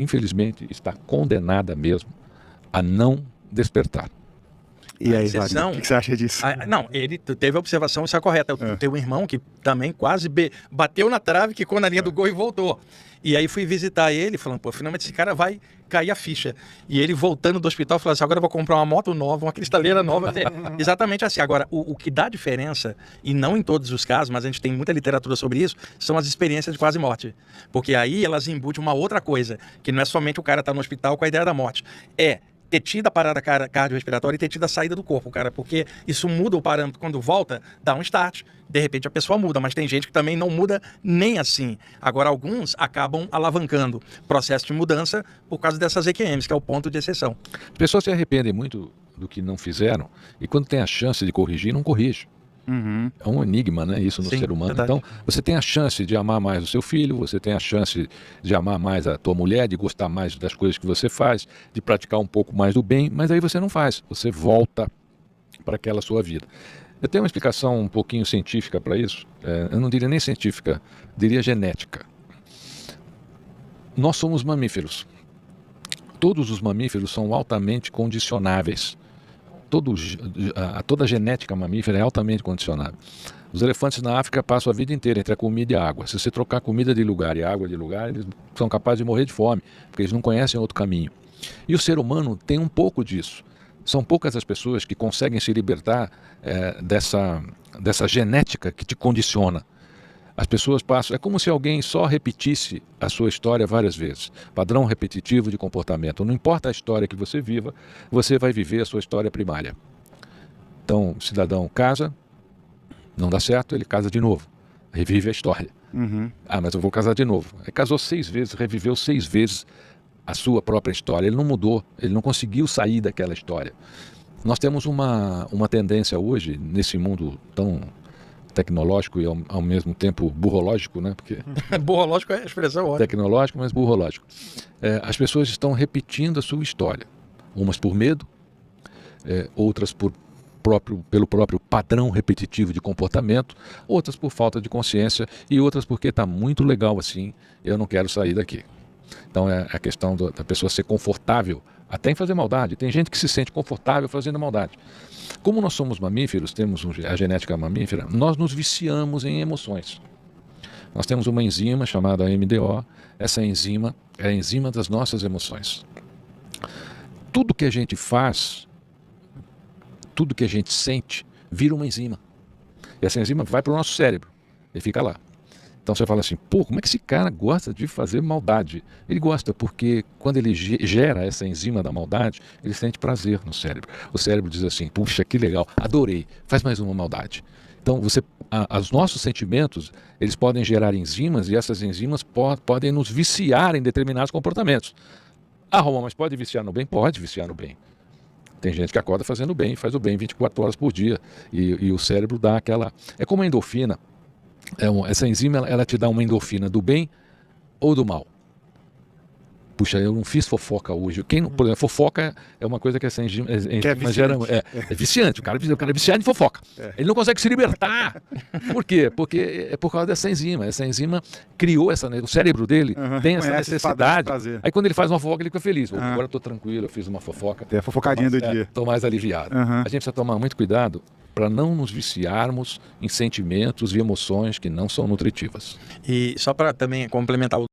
infelizmente, está condenada mesmo a não despertar. E aí, Wagner, o que você acha disso? Não, ele teve a observação, isso é correta. Eu tenho um irmão que também quase bateu na trave, quicou na linha do gol e voltou. E aí fui visitar ele, falando, pô, finalmente esse cara vai cair a ficha. E ele voltando do hospital, falou assim, agora eu vou comprar uma moto nova, uma cristaleira nova. Exatamente assim. Agora, o que dá diferença, e não em todos os casos, mas a gente tem muita literatura sobre isso, são as experiências de quase morte. Porque aí elas embutem uma outra coisa, que não é somente o cara estar no hospital com a ideia da morte. É ter tido a parada cardiorrespiratória e ter tido a saída do corpo, cara, porque isso muda o parâmetro. Quando volta, dá um start, de repente a pessoa muda, mas tem gente que também não muda nem assim. Agora, alguns acabam alavancando processo de mudança por causa dessas EQMs, que é o ponto de exceção. As pessoas se arrependem muito do que não fizeram e quando tem a chance de corrigir, não corrige. É um enigma, né, isso no ser humano. Verdade. Então, você tem a chance de amar mais o seu filho, você tem a chance de amar mais a tua mulher, de gostar mais das coisas que você faz, de praticar um pouco mais do bem, mas aí você não faz, você volta para aquela sua vida. Eu tenho uma explicação um pouquinho científica para isso, eu não diria nem científica, diria genética. Nós somos mamíferos. Todos os mamíferos são altamente condicionáveis. Toda a genética mamífera é altamente condicionada. Os elefantes na África passam a vida inteira entre a comida e a água. Se você trocar comida de lugar e água de lugar, eles são capazes de morrer de fome, porque eles não conhecem outro caminho. E o ser humano tem um pouco disso. São poucas as pessoas que conseguem se libertar dessa genética que te condiciona. As pessoas passam... É como se alguém só repetisse a sua história várias vezes. Padrão repetitivo de comportamento. Não importa a história que você viva, você vai viver a sua história primária. Então, o cidadão casa, não dá certo, ele casa de novo. Revive a história. Mas eu vou casar de novo. Ele casou 6 vezes, reviveu 6 vezes a sua própria história. Ele não mudou, ele não conseguiu sair daquela história. Nós temos uma tendência hoje, nesse mundo tão tecnológico e ao mesmo tempo burrológico, né? Porque burrológico é a expressão ótima. Tecnológico, mas burrológico. As pessoas estão repetindo a sua história. Umas por medo, outras pelo próprio padrão repetitivo de comportamento, outras por falta de consciência e outras porque está muito legal assim, eu não quero sair daqui. Então é a questão da pessoa ser confortável até em fazer maldade. Tem gente que se sente confortável fazendo maldade. Como nós somos mamíferos, temos a genética mamífera, nós nos viciamos em emoções. Nós temos uma enzima chamada MDO, essa enzima é a enzima das nossas emoções. Tudo que a gente faz, tudo que a gente sente, vira uma enzima. E essa enzima vai para o nosso cérebro e fica lá. Então você fala assim, pô, como é que esse cara gosta de fazer maldade? Ele gosta porque quando ele gera essa enzima da maldade, ele sente prazer no cérebro. O cérebro diz assim, puxa, que legal, adorei, faz mais uma maldade. Então os nossos sentimentos, eles podem gerar enzimas e essas enzimas podem nos viciar em determinados comportamentos. Ah, Roma, mas pode viciar no bem? Pode viciar no bem. Tem gente que acorda fazendo bem, faz o bem 24 horas por dia e o cérebro dá aquela... É como a endorfina. Essa enzima ela te dá uma endorfina do bem ou do mal. Puxa, eu não fiz fofoca hoje. Por exemplo, fofoca é uma coisa que essa enzima gera. É viciante. O cara é viciado em fofoca. Ele não consegue se libertar. Por quê? Porque é por causa dessa enzima. Essa enzima criou o cérebro dele tem essa necessidade. Aí quando ele faz uma fofoca, ele fica feliz. Agora eu estou tranquilo, eu fiz uma fofoca. Tem a fofocadinha do dia. Estou mais aliviado. A gente precisa tomar muito cuidado para não nos viciarmos em sentimentos e emoções que não são nutritivas. E só para também complementar